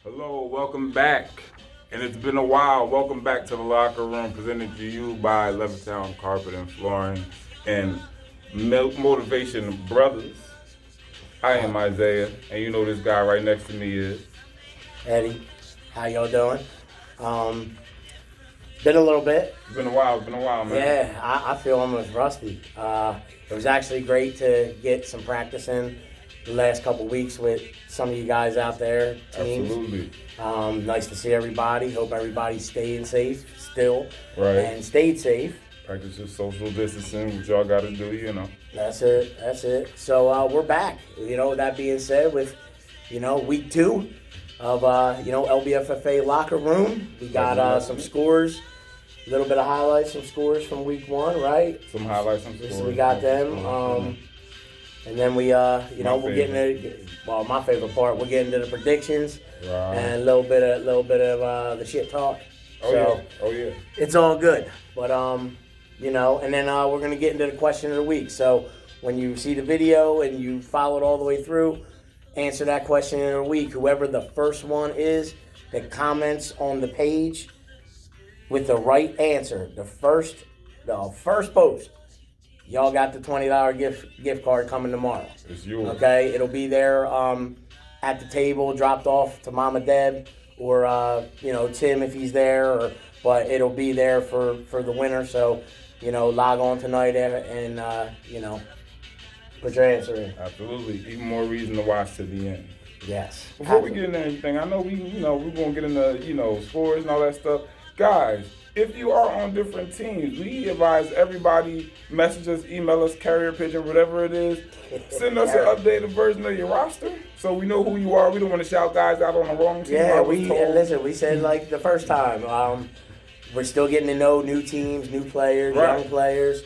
Hello, welcome back. And it's been a while. Welcome back to the Locker Room, presented to you by Levittown Carpet and Flooring and Motivation Brothers. I am Isaiah, and you know this guy right next to me is Eddie. How y'all doing? Been a little bit. It's been a while, man. Yeah, I feel almost rusty. It was actually great to get some practice in the last couple weeks with some of you guys out there, teams. Absolutely. Nice to see everybody. Hope everybody's staying safe still. Right. And stayed safe. Practice your social distancing, what y'all got to do, you know. That's it. So we're back. That being said, with, week 2 of, L.B.F.F.A. Locker Room. We got some scores, a little bit of highlights, some scores from week 1, right? Some highlights, some scores. So we got them. And then we, we'll get into, my favorite part, we'll get into the predictions and a little bit of the shit talk. Oh yeah. It's all good. But, and then we're going to get into the question of the week. So when you see the video and you follow it all the way through, answer that question in a week. Whoever the first one is that comments on the page with the right answer, the first post, y'all got the $20 gift card coming tomorrow. It's yours. Okay, it'll be there at the table, dropped off to Mama Deb or Tim if he's there, but it'll be there for the winner. So log on tonight and put your answer in. Absolutely. Even more reason to watch to the end. Yes. Before we get into anything, I know we're gonna get into scores and all that stuff. Guys, if you are on different teams, we advise everybody message us, email us, carrier pigeon, whatever it is. Send us an updated version of your roster so we know who you are. We don't want to shout guys out on the wrong team. Yeah, we said like the first time. We're still getting to know new teams, new players, young players.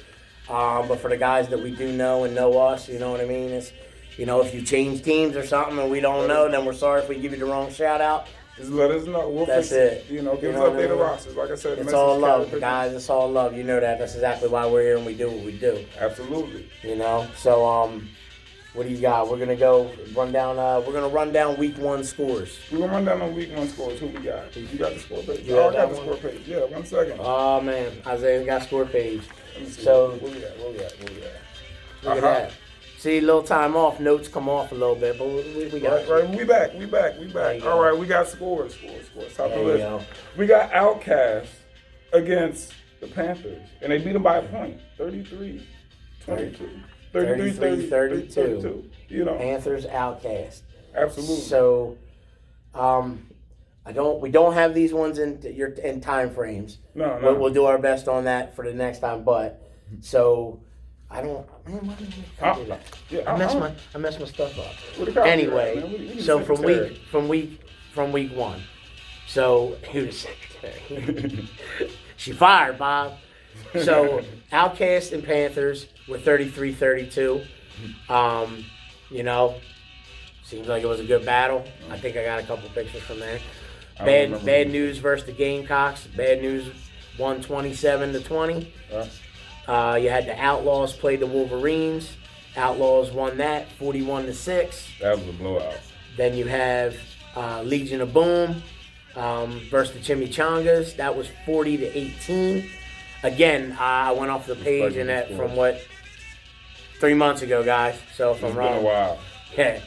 But for the guys that we do know and know us, you know what I mean? It's, if you change teams or something and we don't know, then we're sorry if we give you the wrong shout out. Just let us know. We'll That's fix it. Give us updated rosters. Like I said, it's all love, guys. It's all love. You know that. That's exactly why we're here and we do what we do. Absolutely. So what do you got? We're gonna go run down. We're gonna run down week 1 scores. We're gonna run down on week 1 scores. Who we got? You got the score page? Yeah, I got the score page. Yeah, 1 second. Oh man, Isaiah got score page. Let me see. So where we at? Look at that. See, a little time off. Notes come off a little bit, but we got right. We back. All right, we got scores. Top of the list. We got Outcast against the Panthers, and they beat them by a point, 33-22. 33-32. Panthers Outcast. Absolutely. So, we don't have these ones in time frames. No. We'll do our best on that for the next time, but so. I don't. Man, why did I do that? Yeah, I messed my stuff up. Anyway, so from week 1. So who the secretary? She fired, Bob. So Outcast and Panthers were 33-32. Seems like it was a good battle. I think I got a couple pictures from there. Bad news versus the Gamecocks. Bad news won 27-20. You had the Outlaws play the Wolverines. Outlaws won that 41-6. That was a blowout. Then you have Legion of Boom versus the Chimichangas. That was 40-18. Again, I went off the page and that from 3 months ago, guys. So if I'm wrong. It's been a while. Yeah.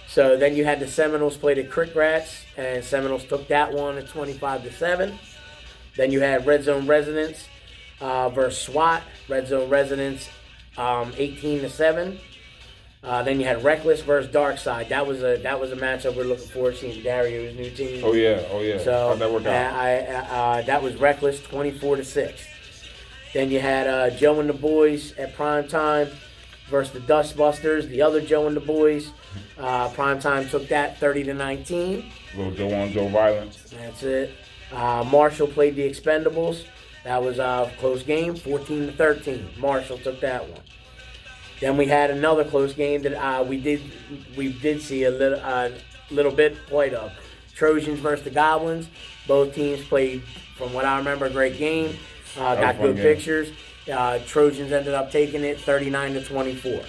So then you had the Seminoles play the Crick Rats, and Seminoles took that one at 25-7. Then you had Red Zone Residents versus SWAT. Red Zone Residents 18-7. Then you had Reckless versus Dark Side. That was a matchup we're looking forward to seeing Dario's new team. Oh yeah. So how'd that work out? that was Reckless 24-6. Then you had Joe and the Boys at prime time versus the Dustbusters. The other Joe and the Boys. Prime time took that 30-19. Little Joe on Joe violence. That's it. Marshall played the Expendables. That was a close game, 14-13. Marshall took that one. Then we had another close game that we did see a little bit played of. Trojans versus the Goblins. Both teams played, from what I remember, a great game. Got good pictures. Trojans ended up taking it 39-24.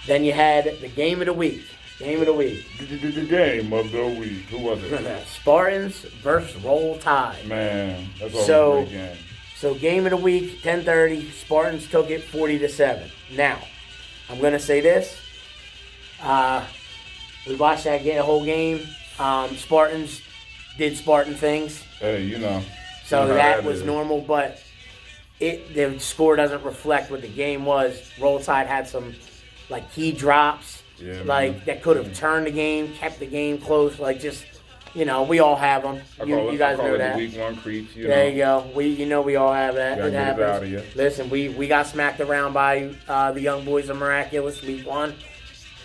Then you had the game of the week. Game of the week. The game of the week. Who was it? Spartans versus Roll Tide. Man, that's always a great game. So game of the week, 10:30. Spartans took it 40-7. Now, I'm gonna say this. We watched that whole game. Spartans did Spartan things. Hey, So that was normal, but the score doesn't reflect what the game was. Roll Tide had some key drops, that could have turned the game, kept the game close. We all have them. You guys know that. Week 1 creeps. There you go. We all have that. It happens. Out of you. Listen, we got smacked around by the young boys of Miraculous week 1.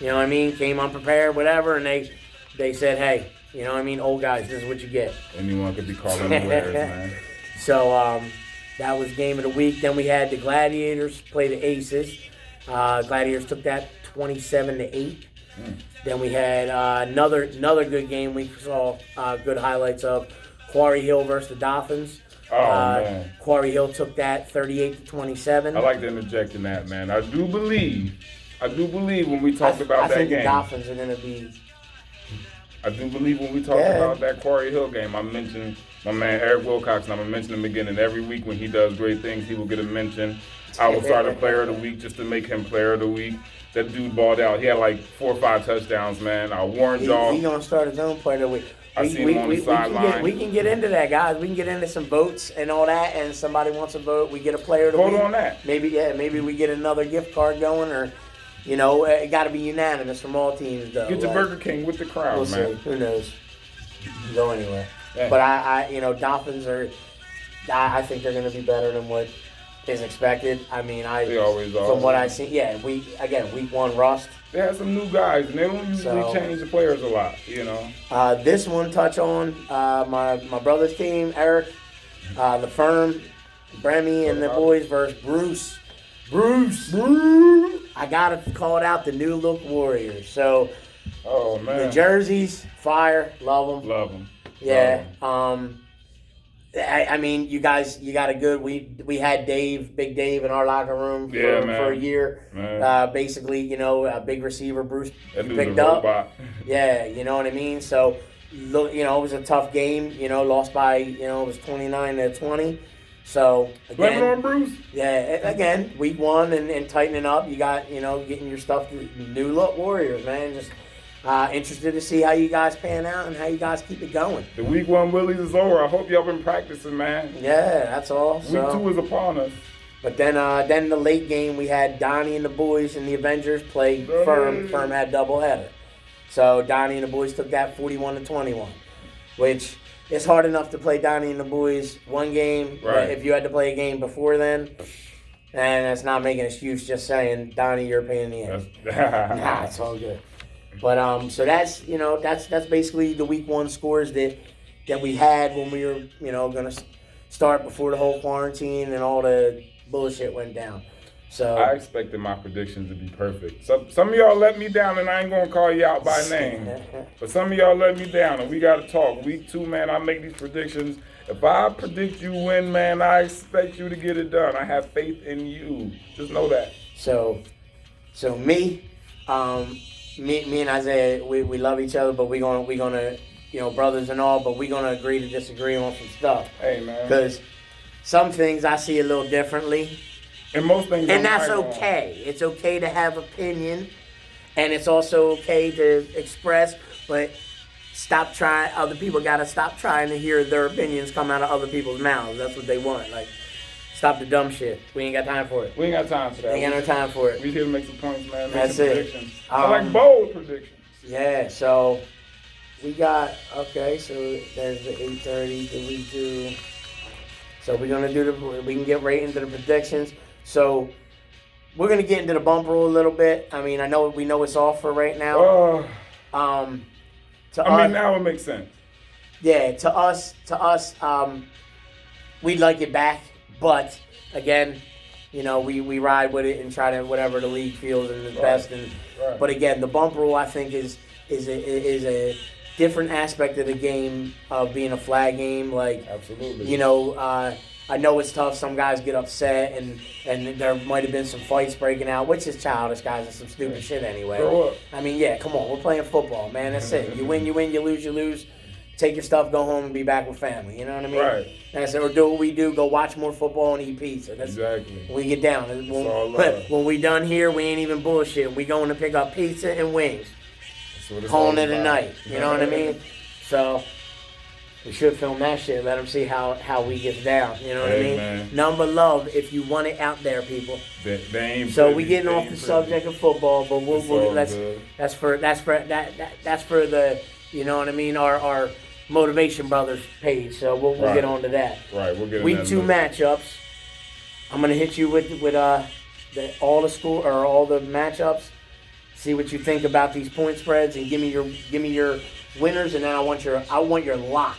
You know what I mean? Came unprepared, whatever, and they said, hey, you know what I mean? Old guys, this is what you get. Anyone could be calling the wares, man. So that was game of the week. Then we had the Gladiators play the Aces. Gladiators took that 27-8. Then we had another good game we saw good highlights of. Quarry Hill versus the Dolphins. Oh, man. Quarry Hill took that 38-27. I like to interject in that, man. I do believe when we talked about that game. I think the Dolphins are going to be... I do believe when we talked about that Quarry Hill game, I mentioned my man Eric Wilcox, and I'm going to mention him again. And every week when he does great things, he will get a mention. I will start a player of the week just to make him player of the week. That dude balled out. He had 4 or 5 touchdowns, man. I warned y'all. He's going to start his own player of the week. I seen him on the sideline. We can get into that, guys. We can get into some votes and all that, and somebody wants a vote. We get a player of the week. Vote on that. Maybe we get another gift card going, or, it got to be unanimous from all teams, though. Get to Burger King with the crowd, we'll man. See. Who knows? Go anywhere. Yeah. But Dolphins are. I think they're going to be better than what is expected. They always are. From what I've seen, week 1 rust. They have some new guys, and they don't usually change the players a lot, This one touch on my brother's team, Eric, the Firm, Bremy, and the boys versus Bruce. I gotta call it out, the New Look Warriors. So, oh man, the jerseys, fire, love them. Yeah. You guys, you got a good. We had Big Dave, in our locker room for a year. Basically, a big receiver, Bruce picked up. Robot. Yeah, you know what I mean. So, it was a tough game. Lost by it was 29-20. So again, blame it on Bruce. Yeah, again, week 1 and tightening up. You got getting your stuff to New Look Warriors, man. Just interested to see how you guys pan out and how you guys keep it going. The week 1 Willies is over. I hope y'all been practicing, man. Yeah, that's all. Week 2 is upon us. But then the late game, we had Donnie and the boys and the Avengers play Firm. Firm had doubleheader. So Donnie and the boys took that 41-21, which it's hard enough to play Donnie and the boys one game. Right. If you had to play a game before then, and that's not making an excuse, just saying, Donnie, you're a pain in the ass. Nah, it's all good. But so that's that's basically the week 1 scores that we had when we were gonna start before the whole quarantine and all the bullshit went down. So I expected my predictions to be perfect. So some of y'all let me down, and I ain't gonna call you out by name. But some of y'all let me down, and we gotta talk. Week 2, man, I make these predictions. If I predict you win, man, I expect you to get it done. I have faith in you. Just know that. So me and Isaiah, we love each other, but we gonna brothers and all, but we gonna agree to disagree on some stuff. Hey, man. Because some things I see a little differently. And most things, and that's okay. It's okay to have opinion, and it's also okay to express. But stop trying. Other people gotta stop trying to hear their opinions come out of other people's mouths. That's what they want. Stop the dumb shit. We ain't got time for it. We ain't got time for that. We ain't got no time for it. We here to make some points, man. That's some it. Predictions. I like bold predictions. Yeah. So we got So there's the 8:30 that we do. So we're gonna we can get right into the predictions. So we're gonna get into the bump rule a little bit. We know it's off for right now. Now it makes sense. Yeah, to us, we'd like it back, but again, we ride with it and try to whatever the league feels is best. But again, the bump rule I think is a different aspect of the game of being a flag game. Absolutely. I I know it's tough. Some guys get upset, and there might have been some fights breaking out, which is childish, guys. It's some stupid shit anyway. Grow up. I mean, yeah, come on. We're playing football, man. That's it. You win, you win. You lose. Take your stuff, go home, and be back with family. You know what I mean? Right. That's it. Or do what we do. Go watch more football and eat pizza. That's Exactly. when we get down. When we done here, we ain't even bullshit. We going to pick up pizza and wings. Calling it a night. You know what I mean? So we should film that shit. Let them see how we get down. You know what I mean? Man. Number love if you want it out there, people. They ain't So pretty. we getting off the subject of football, but that's for the you know what I mean, our Motivation Brothers page. So we'll get on to that. Right, we'll get Week 2 matchups. I'm gonna hit you with all the matchups. See what you think about these point spreads, and give me your winners, and then I want your lock.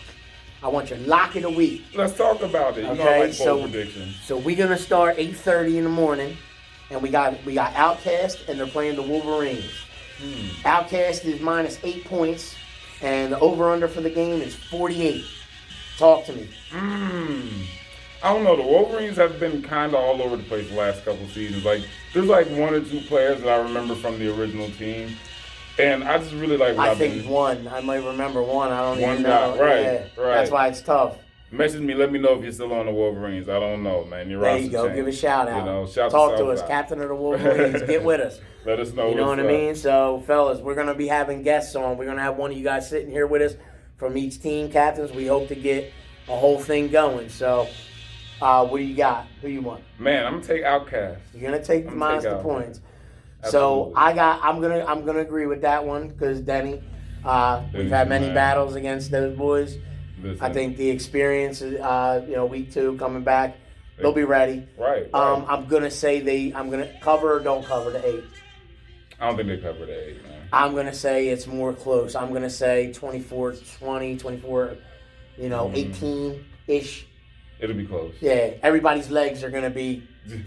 I want your lock of the week. Let's talk about it. You know, I like bold predictions. So we're gonna start 8:30 in the morning, and we got Outcast, and they're playing the Wolverines. Outcast is -8 points, and the over/under for the game is 48. Talk to me. I don't know. The Wolverines have been kind of all over the place the last couple seasons. Like, there's like 1 or 2 players that I remember from the original team, and I just really like. I think one. I might remember one. I don't One even guy, know. right, Yeah. right. That's why it's tough. Message me. Let me know if you're still on the Wolverines. I don't know, man. Your There roster you go. changed. Give a shout out. You know, shout Talk to Southside. us, captain of the Wolverines. Get with us. Let us know. You know what's what I up. mean? So, fellas, we're going to be having guests on. We're going to have one of you guys sitting here with us from each team, captains. We hope to get a whole thing going. So, what do you got? Who you want? Man, I'm gonna take Outcast. You're going to take I'm minus take the out. points. Absolutely. So, I'm going to agree with that one because Denny, we've had many man. battles against those boys. Listen, I think the experience, week 2 coming back, they'll be ready. Right. I'm going to say I'm going to cover or don't cover the 8. I don't think they covered the 8, man. I'm going to say it's more close. I'm going to say 24-20, 24, 18-ish. It'll be close. Yeah, everybody's legs are going to be,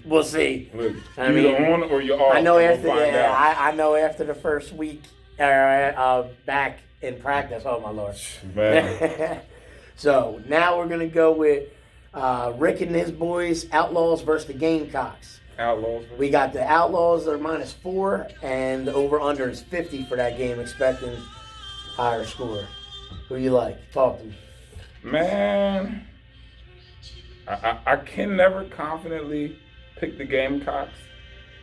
we'll see. Look, I you're mean, either on or you're off. I know We'll after find out. I know after the first week back in practice, oh my Lord. Man. So now we're going to go with Rick and his boys, Outlaws versus the Gamecocks. Outlaws. We got the Outlaws, they're -4, and the over-under is 50 for that game, expecting higher score. Who you like? Talk to me. Man, I can never confidently pick the Gamecocks,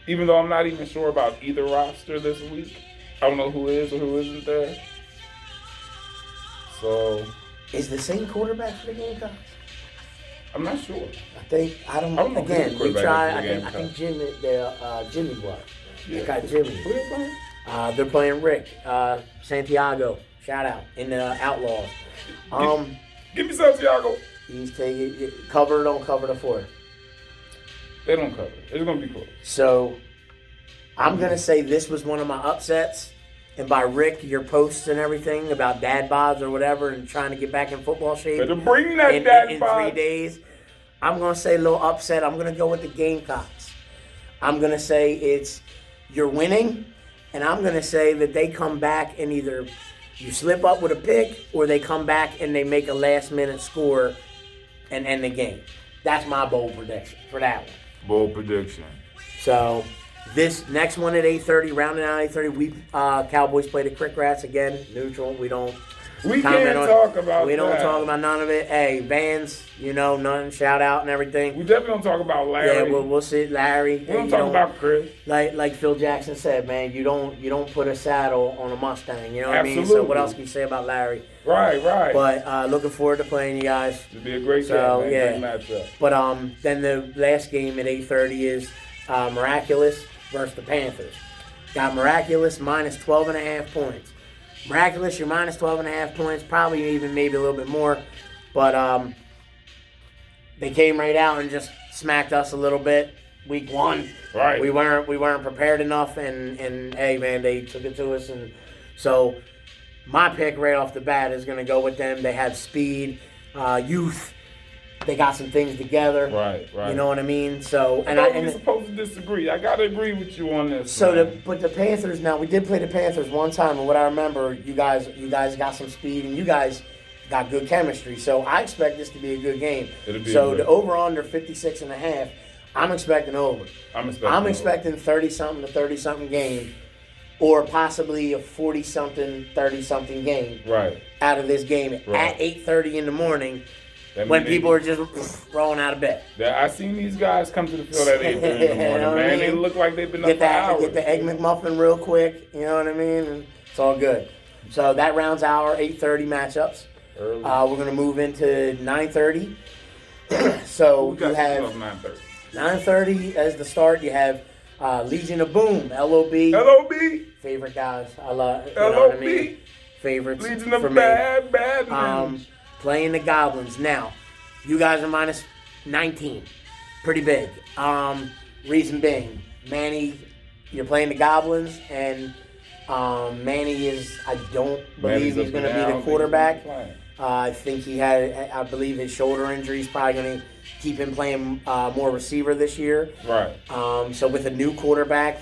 even though I'm not even sure about either roster this week. I don't know who is or who isn't there. So Is the same quarterback for the Gamecocks? I'm not sure. I don't know who again, the we quarterback try. is for the I think Jimmy was. Yeah. They got Jimmy. Who they playing? They're playing Rick Santiago. Shout out in the Outlaws. Give me Santiago. He's taking cover or don't cover the 4. They don't cover. It's gonna be close. So I'm gonna say this was one of my upsets. And by Rick, your posts and everything about dad bods or whatever and trying to get back in football shape Better bring that in dad 3 bod. days, I'm going to say a little upset. I'm going to go with the Gamecocks. I'm going to say you're winning, and I'm going to say that they come back and either you slip up with a pick or they come back and they make a last-minute score and end the game. That's my bold prediction for that one. Bold prediction. So this next one at 8:30, rounding out 8:30, we Cowboys play the Crick Rats again, neutral. We don't We comment can't on talk about We don't that. talk about none of it. Hey, Vans, nothing, shout out and everything. We definitely don't talk about Larry. Yeah, we'll see Larry. we don't talk about Chris. Like Phil Jackson said, man, you don't put a saddle on a Mustang. You know what I mean? So Absolutely. what else can you say about Larry? Right. But looking forward to playing you guys. It'll be a great So, game, yeah. man. Great matchup. But then the last game at 8:30 is Miraculous versus the Panthers. Got Miraculous minus 12.5 points. Miraculous, you're minus 12.5 points, probably even maybe a little bit more. But they came right out and just smacked us a little bit. Week 1, Right. We weren't prepared enough, and hey man, they took it to us, and so my pick right off the bat is going to go with them. They have speed, youth. They got some things together. Right. You know what I mean? So We're supposed to disagree. I gotta agree with you on this. so man. but the Panthers now, we did play the Panthers one time, and what I remember, you guys got some speed, and you guys got good chemistry. So I expect this to be a good game. The over-under 56.5, I'm expecting over. I'm expecting 30-something to 30-something game, or possibly a 40-something, 30-something game out of this game at 8:30 in the morning when people are just rolling out of bed. I seen these guys come to the field at 8:30 in the morning, man. They look like they've been up for hours. Get the Egg McMuffin real quick, you know what I mean? And it's all good. So that rounds our 8:30 matchups. Early. We're going to move into 9:30. So you have 9:30 as the start. You have Legion of Boom, L.O.B. Favorite guys. I love, you know what I mean? Favorites Legion for of me. bad men. Playing the Goblins. Now, you guys are minus 19. Pretty big. Reason being, Manny, you're playing the Goblins, and Manny is, I don't believe he's going to be the quarterback. I think I believe his shoulder injury is probably going to keep him playing more receiver this year. Right. So with a new quarterback,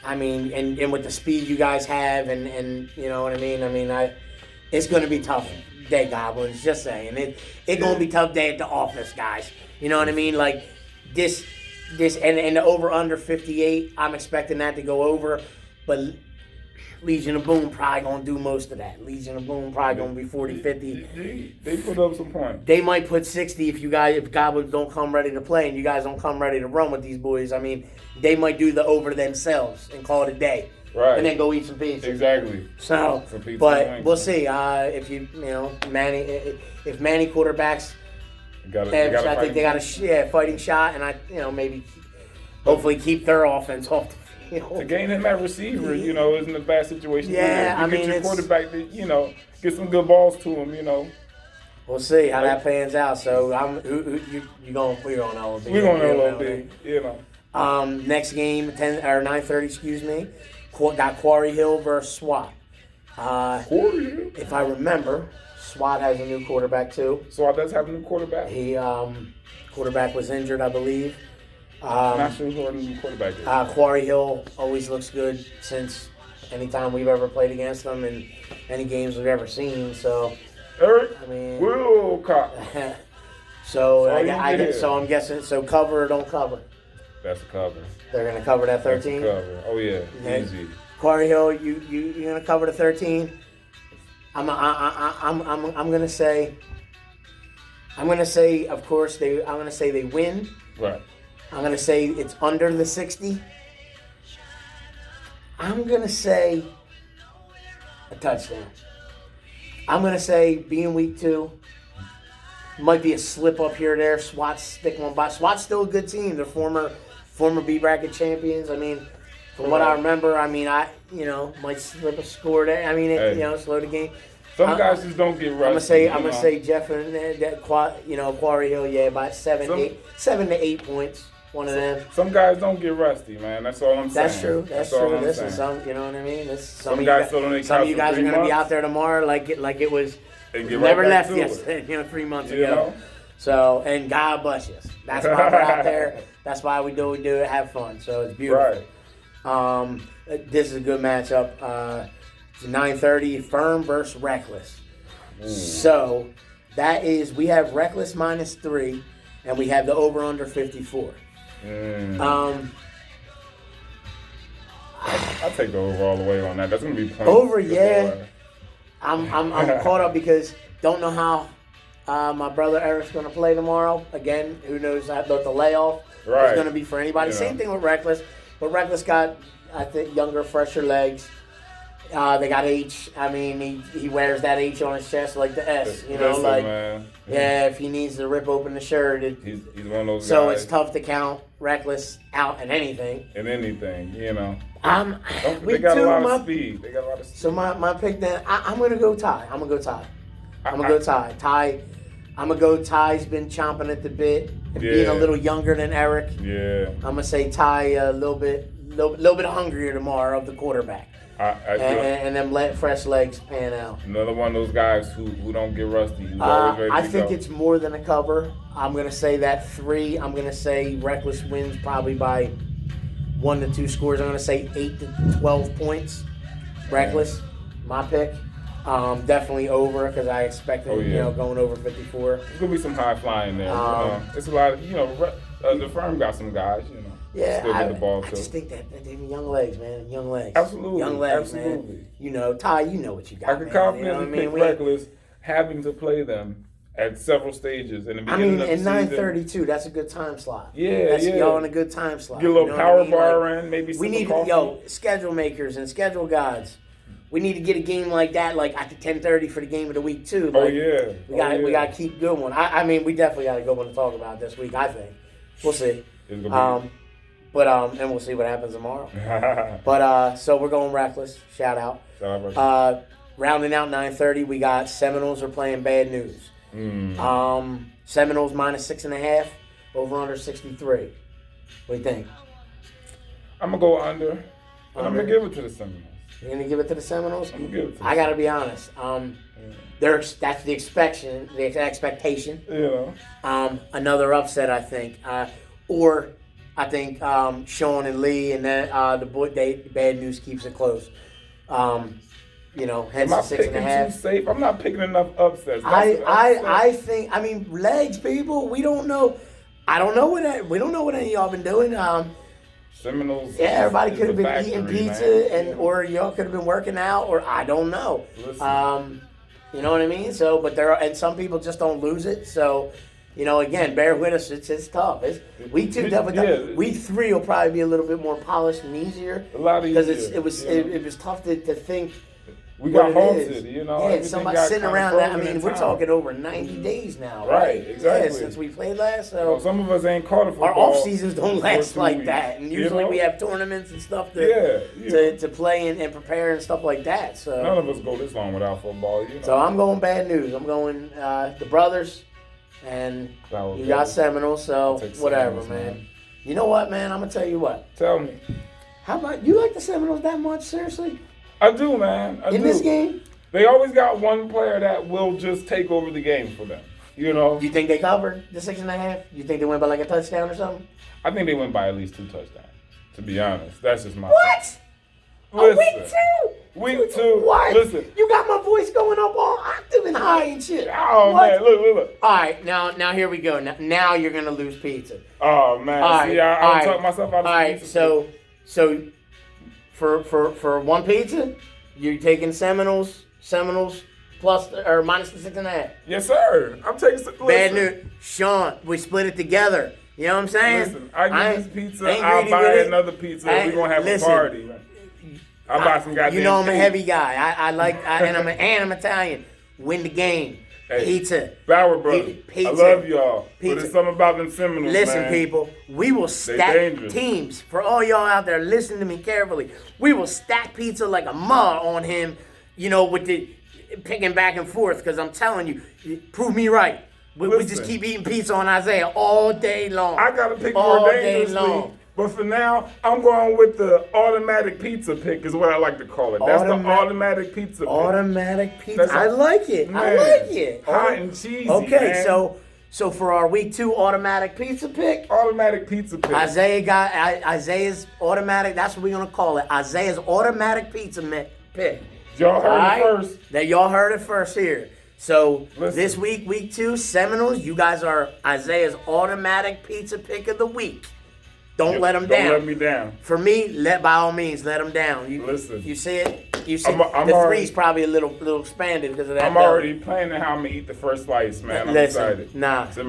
I mean, and with the speed you guys have, and you know what I mean? It's going to be tough day, Goblins. Just saying. It's going to be tough day at the office, guys. You know what I mean? Like, this, and the over-under 58, I'm expecting that to go over, but Legion of Boom probably going to do most of that. Legion of Boom probably going to be 40, 50. They put up some points. They might put 60 if Goblins don't come ready to play and you guys don't come ready to run with these boys. I mean, they might do the over themselves and call it a day. Right. And then go eat some pizza. Exactly. So, but we'll see. If if Manny quarterbacks, I think they got a fighting shot, and maybe hopefully keep their offense off the field. To gain him at receiver, isn't a bad situation. Yeah, get your quarterback to, get some good balls to him, We'll see how that pans out. So we're going L.B. We're going L.B. Next game, 9:30. Excuse me. Got Quarry Hill versus SWAT. If I remember, SWAT has a new quarterback too. SWAT does have a new quarterback. He quarterback was injured, I believe. Not sure who our new quarterback is. Quarry Hill always looks good since anytime we've ever played against them and any games we've ever seen. So, Eric, I Wilcox. So I'm guessing. So cover or don't cover. That's a cover. They're gonna cover that 13. That's a cover. Oh yeah, easy. Quarry Hill, you gonna cover the 13? I'm gonna say. Of course I'm gonna say they win. Right. I'm gonna say it's under the 60. I'm gonna say a touchdown. I'm gonna say being week 2. Might be a slip up here or there. SWAT's stick one by. SWAT's still a good team. They're former B bracket champions. I mean, from what I remember, might slip a score there. Slow the game. Some guys just don't get rusty. I'm gonna say Jeff and Quarry Hill, about 7 to 8 points. One of them. Some guys don't get rusty, man. That's all I'm saying. That's true. That's true. Listen, you know what I mean. Some guys still don't. Some of you guys are gonna be out there tomorrow like it was. Never left yesterday, 3 months ago. So, and God bless you. That's why we're out there. That's why we do it. Have fun. So it's beautiful. Right. This is a good matchup. It's 9:30. Firm versus Reckless. So that is, we have Reckless -3, and we have the over under 54. I'll take the over all the way on that. That's gonna be points. Over, yeah. I'm caught up because don't know how my brother Eric's going to play tomorrow. Again, who knows? I thought the layoff was going to be for anybody. Same thing with Reckless. But Reckless got, I think, younger, fresher legs. They got H. I mean, he wears that H on his chest like the S. Man. Yeah, if he needs to rip open the shirt. He's one of those guys. So it's tough to count Reckless out in anything. They Week got 2, a lot of speed. They got a lot of speed. So my pick then, I'm going to go Ty. I'm going to go Ty. Ty, I'm going to go Ty's been chomping at the bit. Being a little younger than Eric. Yeah. I'm going to say Ty a little bit hungrier tomorrow of the quarterback. And then let fresh legs pan out. Another one of those guys who don't get rusty. Who's always ready I to think go. it's more than a cover. I'm going to say that 3. I'm going to say Reckless wins probably by 1 to 2 scores. I'm going to say 8 to 12 points. Reckless, my pick. Definitely over because I expected, going over 54. There's gonna be some high flying there. It's a lot of, the firm got some guys, Yeah, still get the ball I too. just think that they young legs, man. Young legs. Absolutely. Young legs, Absolutely. man. Ty, you know what you got. I could confidently pick Reckless having to play them at several stages in the beginning of the in season. 9:32, that's a good time slot. Yeah. Y'all in a good time slot. Get a little power bar in, maybe we need schedule makers and schedule gods. We need to get a game like that, like at the 10:30 for the game of the week too. Like, we got to keep good one. I mean, we definitely got a good one to talk about this week. I think we'll see. It's gonna be and we'll see what happens tomorrow. But so we're going Reckless. Shout out. Rounding out 9:30, we got Seminoles are playing Bad News. Seminoles minus 6.5, over under 63. What do you think? I'm gonna go under, and I'm gonna give it to the Seminoles. You're gonna give it to the Seminoles? I'm gonna give it to. I gotta be honest. That's the expectation. Another upset, I think. Or I think Sean and Lee and then Bad News keeps it close. Hence Am I the 6.5. picking too safe? I'm not picking enough upsets. I think. I mean, legs, people. We don't know. I don't know we don't know what any of y'all been doing. Seminoles. Yeah, everybody could have been eating pizza, or y'all could have been working out, or I don't know. Listen. You know what I mean? So, but and some people just don't lose it. So, again, bear with us. It's tough. Week 2 definitely. Week 3 will probably be a little bit more polished and easier. A lot easier. Because it was tough to think. We got halted, Yeah, somebody sitting around that. I mean, we're talking over 90 days now, right? Exactly. Yeah, since we played last. So some of us ain't caught a football. Our off seasons don't last like that, and usually we have tournaments and stuff to play and prepare and stuff like that. So none of us go this long without football. So I'm going Bad News. I'm going the brothers, and you got Seminoles. So whatever, man. You know what, man? I'm gonna tell you what. Tell me. How about you like the Seminoles that much? Seriously? I do, man. I do. This game? They always got one player that will just take over the game for them. You think they covered the 6.5? You think they went by like a touchdown or something? I think they went by at least 2 touchdowns. To be honest, that's just my. What? Listen, week 2? What? Listen, you got my voice going up all octave and high and shit. Oh man, look. All right, now here we go. Now you're gonna lose pizza. Oh man, I talked myself out of pizza. All right, so for one pizza, you're taking Seminoles plus or minus the 6.5. Yes, sir. I'm taking. Bad News, Sean. We split it together. You know what I'm saying? Listen, I get this pizza. I'll buy another pizza. We're gonna have a party. I'll buy some goddamn. I'm a heavy guy. And I'm Italian. Win the game. Hey, pizza. Bauer Brothers. Pizza. I love y'all. Pizza. But it's something about them Seminoles, Listen, people. We will stack teams. For all y'all out there, listen to me carefully. We will stack pizza like a mug on him, with the picking back and forth. Because I'm telling you, prove me right. We just keep eating pizza on Isaiah all day long. I got to pick more dangerously. But for now, I'm going with the automatic pizza pick is what I like to call it. That's the automatic pizza pick. Automatic pizza. I like it. Man, I like it. Hot and cheesy, Okay, man. so for our week 2 automatic pizza pick. Automatic pizza pick. Isaiah's automatic. That's what we're going to call it. Isaiah's automatic pizza pick. Y'all heard it first. Y'all heard it first here. So this week 2, Seminoles, you guys are Isaiah's automatic pizza pick of the week. Don't let them down. Don't let me down. For me, by all means, let them down. You see it? You see the 3's probably a little expanded because of that. I'm already planning how I'm going to eat the first slice, man. I'm excited.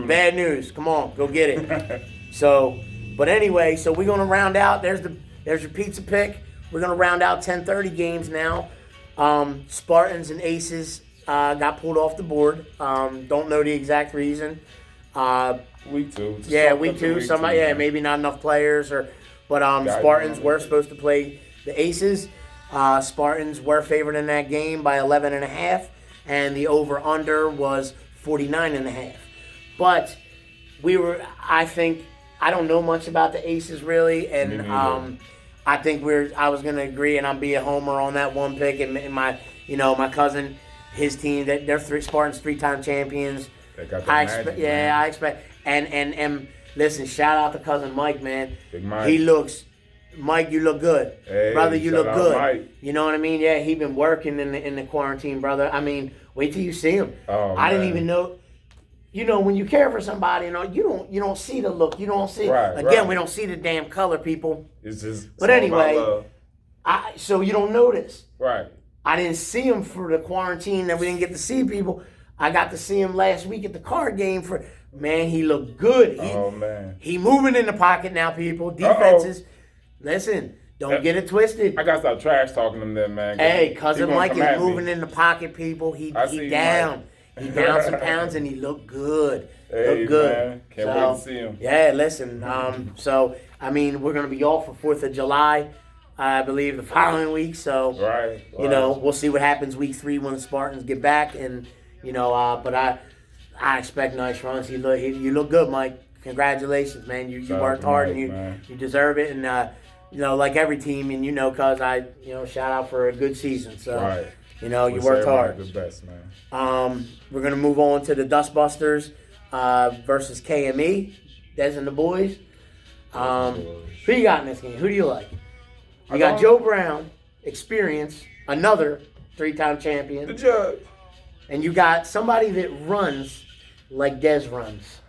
Bad news. Come on, go get it. But anyway, so we're going to round out. There's your pizza pick. We're going to round out 10:30 games now. Spartans and Aces got pulled off the board. Don't know the exact reason. Week 2. Week 2. Maybe not enough players, but Spartans were supposed to play the Aces. Spartans were favored in that game by 11.5, and the over/under was 49.5. But I don't know much about the Aces really, and I think I was gonna agree, and I'm be a homer on that one pick, and my cousin, his team, they're Spartans 3-time champions. I expect. And listen, shout out to cousin Mike, man. Big Mike. He looks Mike, you look good. Hey, brother, you look shout out good. Mike. You know what I mean? Yeah, he been working in the quarantine, brother. I mean, wait till you see him. Oh, I didn't man. even know. You know, when you care for somebody, you don't see the look. You don't see. Right, Again, right. we don't see the damn color, people. It's just. But it's all about anyway, love. so you don't notice. Right. I didn't see him for the quarantine that we didn't get to see people. I got to see him last week at the card game. Man, he looked good. Oh man. He moving in the pocket now, people. Defenses. Listen, don't get it twisted. I gotta stop trash talking them there, man. Hey, cousin Mike come at is me. moving in the pocket, people. He see down. Mike. He down some pounds and he looked good. Hey, Looked good. man. Can't wait to see him. Yeah, listen. So I mean, we're gonna be off for 4th of July, I believe, the following week. So Right. you know, we'll see what happens week 3 when the Spartans get back, and you know, but I expect nice runs. You look good, Mike. Congratulations, man. You worked hard and you deserve it, and you know, like every team, and you know, cause I shout out for a good season. So Right. you know, you worked hard. The best, man. We're gonna move on to the Dustbusters versus KME. Des and the boys. Who you got in this game? Who do you like? You got Joe Brown, experience, another 3-time champion. The judge. And you got somebody that runs like Dez runs.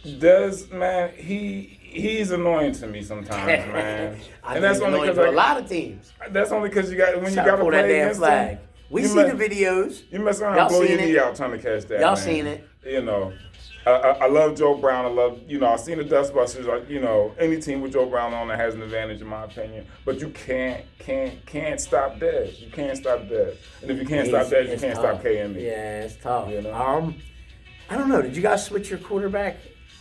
Dez, man, he's annoying to me sometimes, man. And that's only because a lot of teams. That's only because you got to play that damn against flag. them. We see the videos. You mess around Y'all and blow your seen knee it? out trying to catch that. Y'all man. seen it? You know, I love Joe Brown. I love, I've seen the Dustbusters. You know, any team with Joe Brown on it has an advantage in my opinion. But you can't stop Dez. You can't stop Dez. And if you can't stop Dez, you can't stop KME. Yeah, it's tough. You know? I don't know. Did you guys switch your quarterback?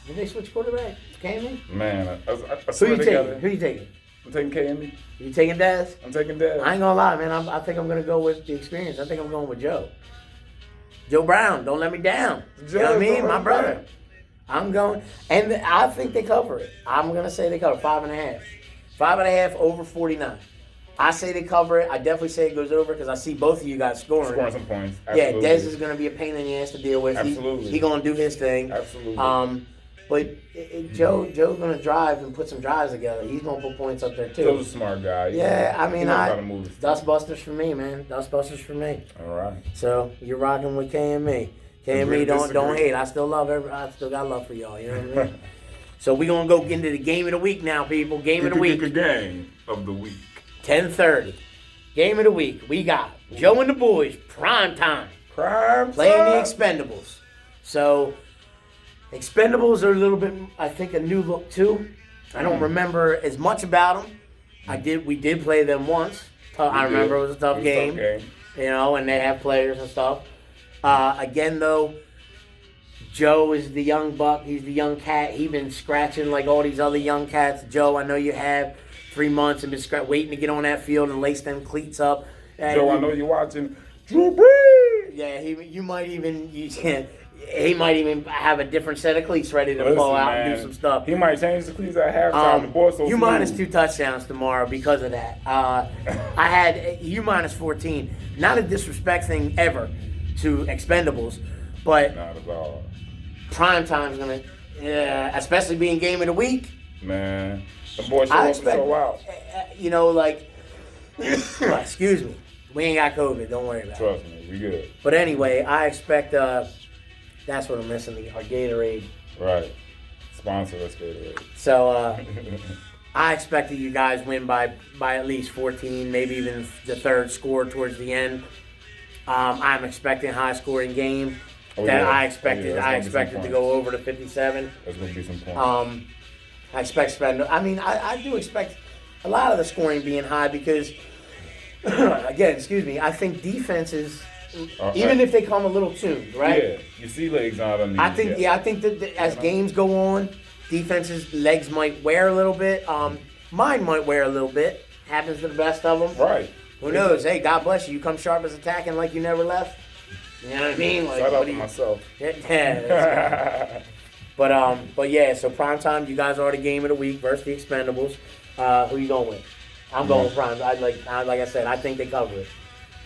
Did they switch quarterback? KME? Man, I Who swear you to taking? God, Who you taking? I'm taking KME. You taking Dez? I'm taking Dez. I ain't gonna lie, man. I think I'm gonna go with the experience. I think I'm going with Joe. Joe Brown, don't let me down. You know what I mean? My brother. I'm going, and I think they cover it. I'm going to say they cover 5.5. 5.5 over 49. I say they cover it. I definitely say it goes over because I see both of you guys scoring. Scoring some points. Absolutely. Yeah, Dez is going to be a pain in the ass to deal with. Absolutely. He's going to do his thing. Absolutely. But Joe's going to drive and put some drives together. He's going to put points up there too. Joe's a smart guy. Yeah, I mean, move. Dustbusters for me, man. Dustbusters for me. All right. So you're rocking with KME. KME, don't hate. I still got love for y'all. You know what I mean? So we're going to go into the game of the week now, people. Game of the week. Game of the week. 10:30. Game of the week. We got Joe and the boys, prime time. Playing the Expendables. So, Expendables are a little bit, I think, a new look too. I don't remember as much about them. We did play them once. I remember it was a tough game. You know, and they have players and stuff. Again, though, Joe is the young buck. He's the young cat. He's been scratching like all these other young cats. Joe, I know you have 3 months and been waiting to get on that field and lace them cleats up. Joe, I know you're watching Drew Brees. Yeah, he might even have a different set of cleats ready to pull out and do some stuff. He might change the cleats at halftime. The boys so you minus 2 touchdowns tomorrow because of that. I had you minus 14. Not a disrespect thing ever to Expendables, but not at all. Prime time's gonna, especially being game of the week. Man, the boys show out. You know, like, excuse me, we ain't got COVID. Don't worry about it. Trust me, we good. But anyway, I expect. That's what I'm missing. Our Gatorade. Right. Sponsor us, Gatorade. So I expect that you guys win by at least 14, maybe even the third score towards the end. I'm expecting a high-scoring game. I expected to go over to 57. That's going to be some points. I expect I do expect a lot of the scoring being high because, again, I think defenses, even if they come a little tuned, right? Yeah, you see legs out on these. I think that as games go on, defenses' legs might wear a little bit. Mine might wear a little bit. Happens to the best of them. Right. Who knows? Hey, God bless you. You come sharp as attacking like you never left. You know what I mean? Like, shout out to myself. Yeah. But yeah. So prime time. You guys are the game of the week versus the Expendables. Who you going with? I'm going with prime. Like I said, I think they cover it.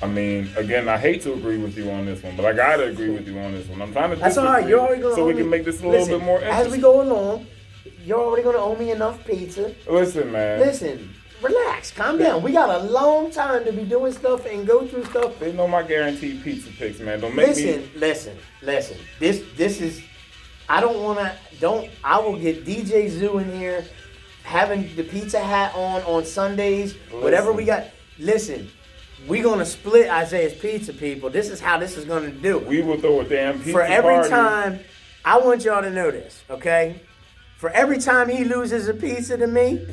I mean, again, I hate to agree with you on this one, but I gotta agree with you on this one. I'm trying to. That's all right. You're already going. So we can make this a little bit more interesting. As we go along, you're already gonna owe me enough pizza. Listen, man. Listen, relax, calm down. We got a long time to be doing stuff and go through stuff. They know my guaranteed pizza picks, man. Don't make me. Listen. This is. I don't wanna. I will get DJ Zoo in here, having the pizza hat on Sundays. Whatever we got. Listen. We're going to split Isaiah's pizza, people. This is how this is going to do. We will throw a damn pizza For every party. time, I want y'all to know this, okay? For every time he loses a pizza to me,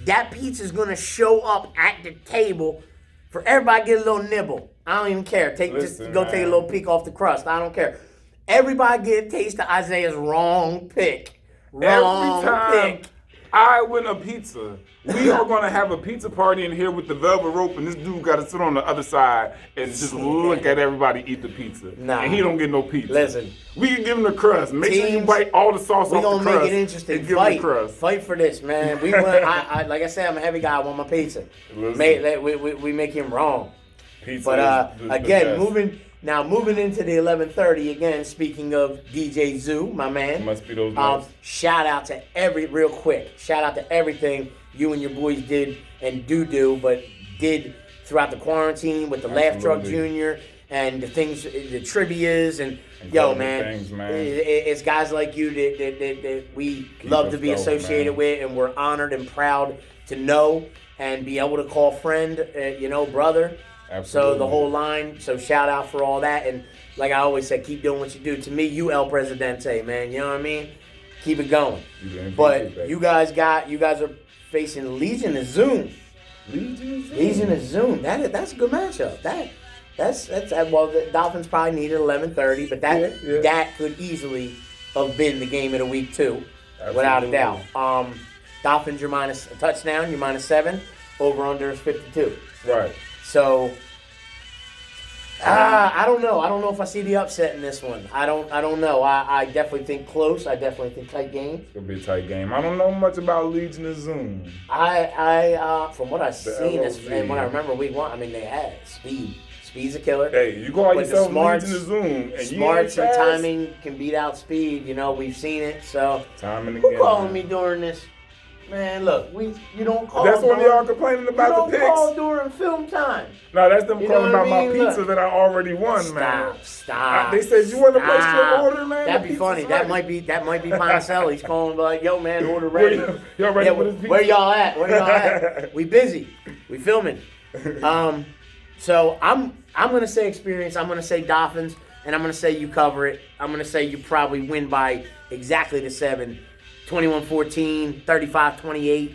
that pizza is going to show up at the table for everybody to get a little nibble. I don't even care. Take a little peek off the crust. I don't care. Everybody get a taste of Isaiah's wrong pick. Wrong Every time pick. I win a pizza, we are going to have a pizza party in here with the velvet rope, and this dude got to sit on the other side and just look at everybody eat the pizza. Nah. And he don't get no pizza. Listen. We can give him the crust. Make sure you bite all the sauce off the crust. We're going to make it interesting. And give him the crust. Fight for this, man. We want, like I said, I'm a heavy guy. I want my pizza. We make him wrong. Pizza But is the again, best. moving into the 11:30 again. Speaking of DJ Zoo, my man. Must be those nights. Shout out to everything you and your boys did and but did throughout the quarantine with the Laugh Truck Junior and the things, the trivias and yo, man, it's guys like you that we love to be associated with, and we're honored and proud to know and be able to call friend, brother. Absolutely. So the whole line. So shout out for all that, and like I always say, keep doing what you do. To me, you El Presidente, man. You know what I mean? Keep it going. But you guys are facing Legion of Zoom. Legion of Zoom. That's a good matchup. That's well, the Dolphins probably needed 11:30, but that could easily have been the game of the week too, without a doubt. Dolphins, you're minus a touchdown. You're -7. Over under is 52. Right. So, I don't know. I don't know if I see the upset in this one. I don't know. I definitely think close. I definitely think tight game. It's gonna be a tight game. I don't know much about Legion of Zoom. I from what I've seen and what I remember week 1, I mean they had speed. Speed's a killer. Hey, you go out yourself smarts, Legion of Zoom, and smarts and timing can beat out speed. We've seen it. So timing again. Who calling me during this? Man, look, you don't call. That's when y'all complaining about the picks. You don't call during film time. No, that's them calling about my pizza that I already won, man. Stop. They said you want to place your order, man. That'd be funny. That might be Monticelli's calling like, yo, man, order ready. Y'all ready for this pizza? Where y'all at? We busy. We filming. So I'm gonna say experience. I'm gonna say Dolphins, and I'm gonna say you cover it. I'm gonna say you probably win by exactly the 7. 21-14, 35-28.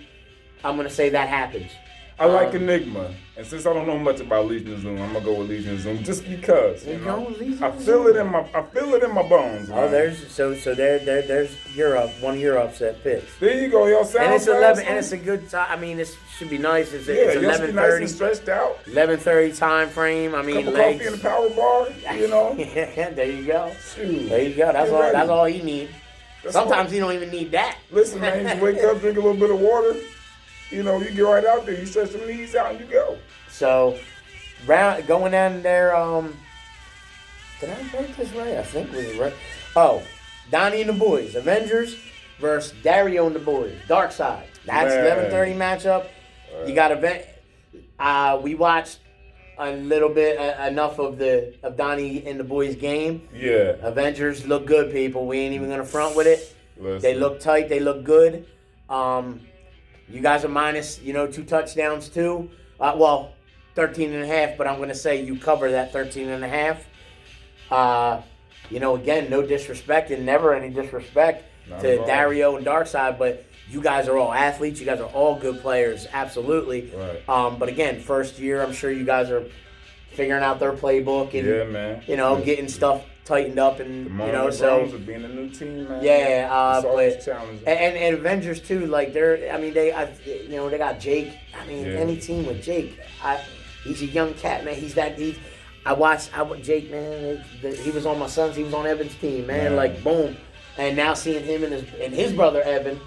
I'm going to say that happens. I like Enigma. And since I don't know much about Legion of Zoom, I'm going to go with Legion of Zoom just because. I feel it in my bones. Man. Oh, there's one of your upset picks. There you go. Y'all sound and it's 11 and it's a good time. I mean, it should be nice. It's 11:30. Nice and stretched out. 11:30 time frame. I mean, cup of legs. coffee in the power bar, Yeah, there you go. Shoot. There you go. That's all you need. Sometimes you don't even need that. Listen, man, you just wake up, drink a little bit of water. You get right out there. You stretch some knees out and you go. So, going down there, did I write this right? I think we were right. Oh, Donnie and the boys. Avengers versus Dario and the boys. Dark Side. That's 11:30 matchup. You got we watched a little bit, enough of Donnie and the boys' game. Yeah. Avengers look good, people. We ain't even gonna front with it. Listen. They look tight. They look good. You guys are minus, 2 touchdowns too. 13.5. But I'm gonna say you cover that 13.5. Again, no disrespect and never any disrespect to Dario and Darkside, but you guys are all athletes. You guys are all good players, absolutely. Right. But again, first year, I'm sure you guys are figuring out their playbook and getting stuff tightened up and of being a new team, man. Yeah, but and Avengers too. Like they got Jake. I mean, any team with Jake, he's a young cat, man. I watched Jake, man. He was on my son's. He was on Evan's team, man. Like boom, and now seeing him and his brother Evan.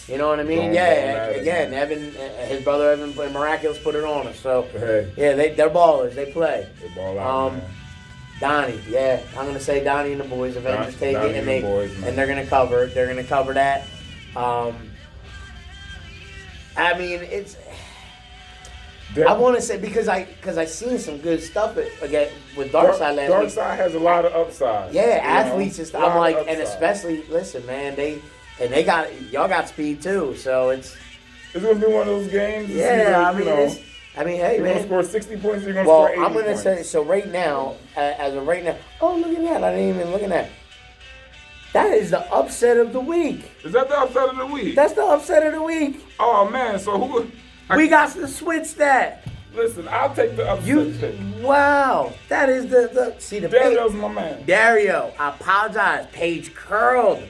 You know what I mean? Again, Evan, his brother Evan, Miraculous put it on us. So, they're ballers. They play. They ball out, man. Donnie, I'm gonna say Donnie and the boys. Avengers take it, and they're gonna cover it. They're gonna cover that. I mean, it's. I want to say because I seen some good stuff again with Darkseid last week. Darkseid has a lot of upside. Yeah, athletes just I'm like, and upside. especially listen, man, they got y'all got speed too, so it's gonna be one of those games. Yeah, I mean, hey, you're man. gonna score 60 points. You're gonna Well, score 80 I'm gonna points. say so right now, as of right now. Oh, look at that! I didn't even look at that. That is the upset of the week. Is that the upset of the week? That's the upset of the week. Oh man, so who? We got to switch that. Listen, I'll take the upset pick. Wow, that is the see the Dario's my man. Dario, I apologize. Page curled.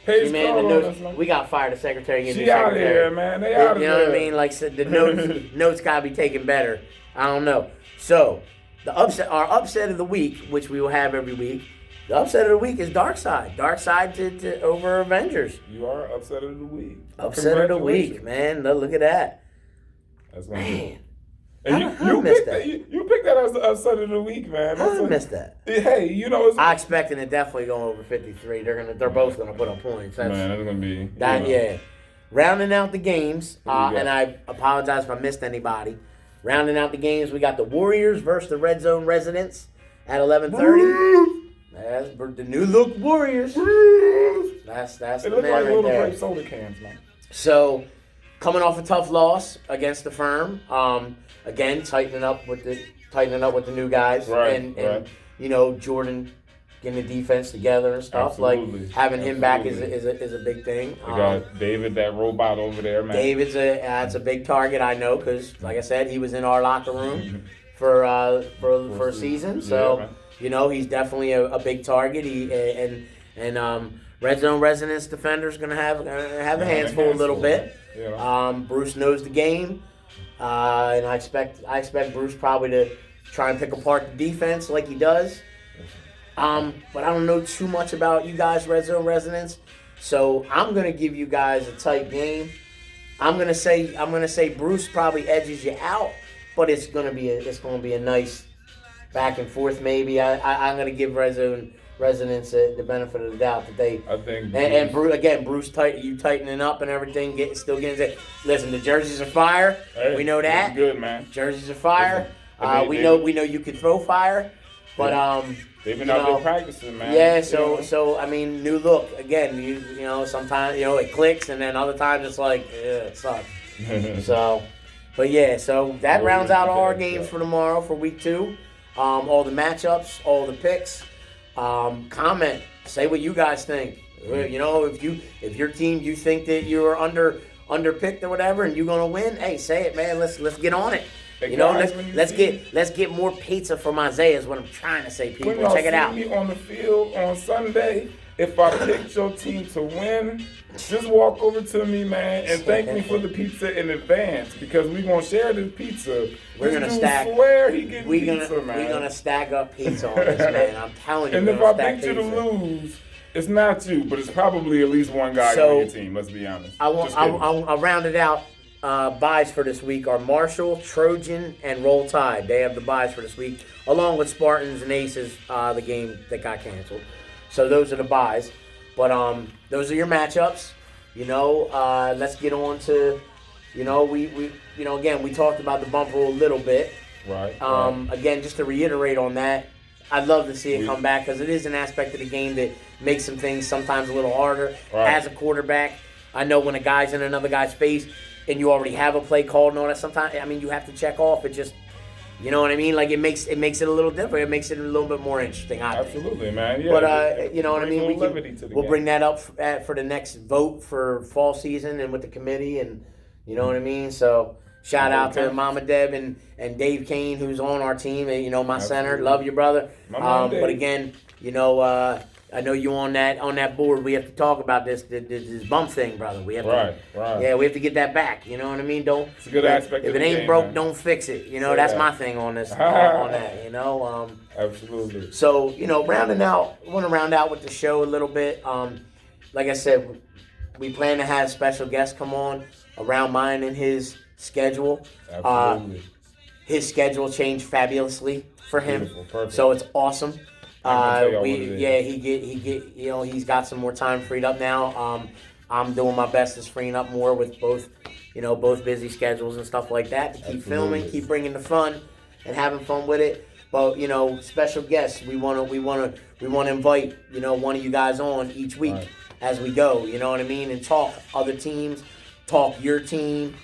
Paige See, man, the Curl, notes, we got fired the secretary. She out of here, man. They out of You know there. what I mean? Like the notes gotta be taken better. I don't know. So our upset of the week, which we will have every week. The upset of the week is Darkseid. Darkseid to over Avengers. You are upset of the week. Upset of the week, man. Look at that. That's gonna be. And you picked that. You picked that as the upset of the week, man. I missed that. Hey, you know, I expecting it definitely going over 53. They're both gonna put up points. Man, that's gonna be that. Yeah. Rounding out the games, and I apologize if I missed anybody. Rounding out the games, we got the Warriors versus the Red Zone Residents at 11:30. That's the new look Warriors. That's They the look man like right little there. grape soda cans, man. So, coming off a tough loss against the Firm, again tightening up with the new guys, and you know Jordan getting the defense together and stuff. Absolutely. Like having him back is a big thing. We got David, that robot over there, man. David's that's a big target, I know, because like I said, he was in our locker room for a season. So. Yeah, you know, he's definitely a big target. Red Zone Residence defender's gonna have a hands full a little bit. Yeah. Bruce knows the game, and I expect Bruce probably to try and pick apart the defense like he does. But I don't know too much about you guys, Red Zone Residents, so I'm gonna give you guys a tight game. I'm gonna say Bruce probably edges you out, but it's gonna be a nice back and forth, maybe. I'm going to give Red Zone Residents the benefit of the doubt that they. I think. And Bruce, you tightening up and everything, still getting it. Listen, the jerseys are fire. Hey, we know that. Good, man. Jerseys are fire. We know you can throw fire, but they've been out there practicing, man. Yeah, so I mean, new look again. You know, sometimes it clicks, and then other times it's like it sucks. So, but yeah, so that rounds out all our games for tomorrow for week 2. All the matchups, all the picks. Comment, say what you guys think. You know, if your team you think that you're under picked or whatever, and you're gonna win, hey, say it, man. Let's get on it. Hey, you know, guys, let's get more pizza from Isaiah is what I'm trying to say, people. When y'all Check it out. see me on the field on Sunday, if I picked your team to win, just walk over to me, man, and thank me for the pizza in advance, because we're gonna share this pizza. We're gonna stack. Swear he getting pizza, man. We're gonna stack up pizza on this, man. I'm telling you. And if I picked you to lose, it's not you, but it's probably at least one guy on your team. Let's be honest. I'll round it out. Buys for this week are Marshall, Trojan, and Roll Tide. They have the buys for this week, along with Spartans and Aces, the game that got canceled. So those are the buys. But those are your matchups. You know, let's get on to, again, we talked about the bump rule a little bit. Right. Again, just to reiterate on that, I'd love to see it come back, because it is an aspect of the game that makes some things sometimes a little harder. Right. As a quarterback, I know when a guy's in another guy's face and you already have a play called and all that, sometimes, I mean, you have to check off. It just, you know what I mean? Like, it makes it a little different. It makes it a little bit more interesting, I think. Absolutely, man. Yeah. But, you know what I mean? We'll bring that up for the next vote for fall season and with the committee, and you know what I mean? So, shout out to Mama Deb and Dave Kane, who's on our team, and, my center. Love you, brother. But again, I know you on that board. We have to talk about this bump thing, brother. We have right. Yeah, we have to get that back. You know what I mean? It's a good aspect. If it ain't broke, don't fix it. That's my thing on this. On that, Absolutely. So rounding out, I want to round out with the show a little bit. Like I said, we plan to have special guests come on around mine and his schedule. Absolutely. His schedule changed fabulously for him. Beautiful, perfect. So it's awesome. He's he's got some more time freed up now. I'm doing my best to freeing up more with both both busy schedules and stuff like that, to keep filming, keep bringing the fun and having fun with it. But special guests, we want to invite one of you guys on each week as we go. You know what I mean, and talk other teams, talk your team.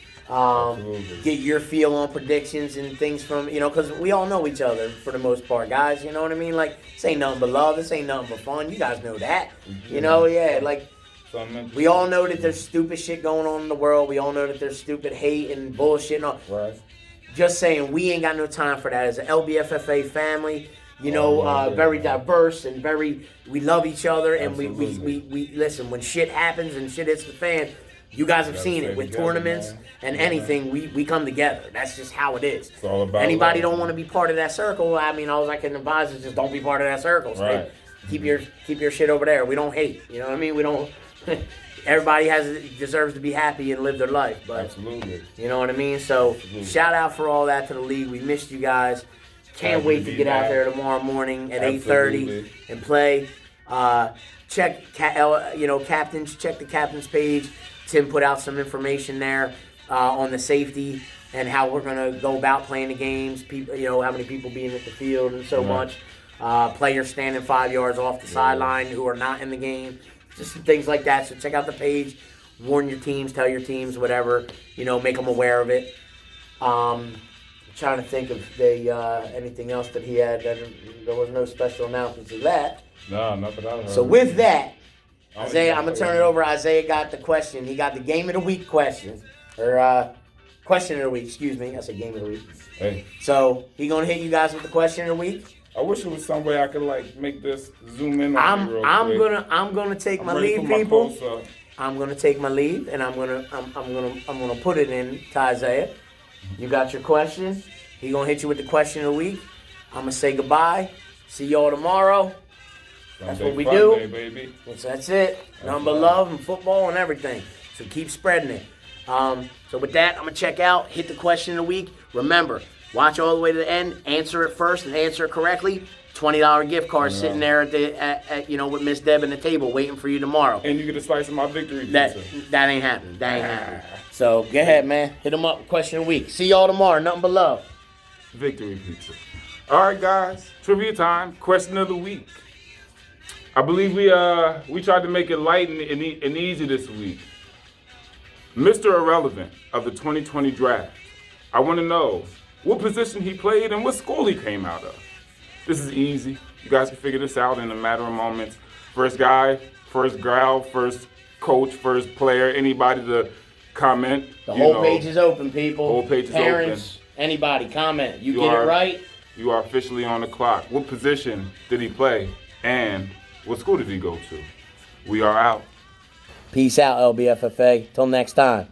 Get your feel on predictions and things from, because we all know each other for the most part, guys. You know what I mean? Like, this ain't nothing but love. This ain't nothing but fun. You guys know that. Like, we all know that there's stupid shit going on in the world. We all know that there's stupid hate and bullshit. Right. Just saying, we ain't got no time for that. As an L.B.F.F.A. family, very diverse and we love each other. And we listen, when shit happens and shit hits the fan, you guys have seen it with tournaments and anything. We come together. That's just how it is. It's all about anybody love. Don't want to be part of that circle. I mean, all I can advise is just don't be part of that circle. So right. Keep your shit over there. We don't hate. You know what I mean? We don't. Everybody deserves to be happy and live their life. But absolutely. You know what I mean? So shout out for all that to the league. We missed you guys. Can't wait to get out there tomorrow morning at 8:30 and play. Check captains. Check the captain's page. Tim put out some information there on the safety and how we're gonna go about playing the games. People, how many people being at the field and so much. Players standing 5 yards off the sideline who are not in the game. Just some things like that. So check out the page. Warn your teams. Tell your teams whatever. Make them aware of it. I'm trying to think if anything else that he had. There was no special announcements of that. No, not that I heard. So with that. Isaiah, I'm going to turn it over. Isaiah got the question. He got the Game of the Week question. Or question of the week, excuse me. I said Game of the Week. Hey. So he going to hit you guys with the question of the week. I wish there was some way I could make this zoom in on me real quick. I'm gonna take my leave, people. I'm gonna take my leave and I'm gonna put it in to Isaiah. You got your question. He gonna hit you with the question of the week. I'm gonna say goodbye. See y'all tomorrow. That's what we do. Baby. That's it. Nothing but love and football and everything. So keep spreading it. So with that, I'm going to check out, hit the question of the week. Remember, watch all the way to the end, answer it first and answer it correctly. $20 gift card sitting there at with Miss Deb at the table waiting for you tomorrow. And you get a slice of my victory pizza. That ain't happening. That ain't happening. So go ahead, man. Hit them up with question of the week. See y'all tomorrow. Nothing but love. Victory pizza. All right, guys. Trivia time. Question of the week. I believe we tried to make it light and easy this week. Mr. Irrelevant of the 2020 draft. I want to know what position he played and what school he came out of. This is easy. You guys can figure this out in a matter of moments. First guy, first growl, first coach, first player, anybody to comment. The whole page is open, people. The whole page is Parents, open. Anybody, comment. You get it right. You are officially on the clock. What position did he play and what school did he go to? We are out. Peace out, L.B.F.F.A. Till next time.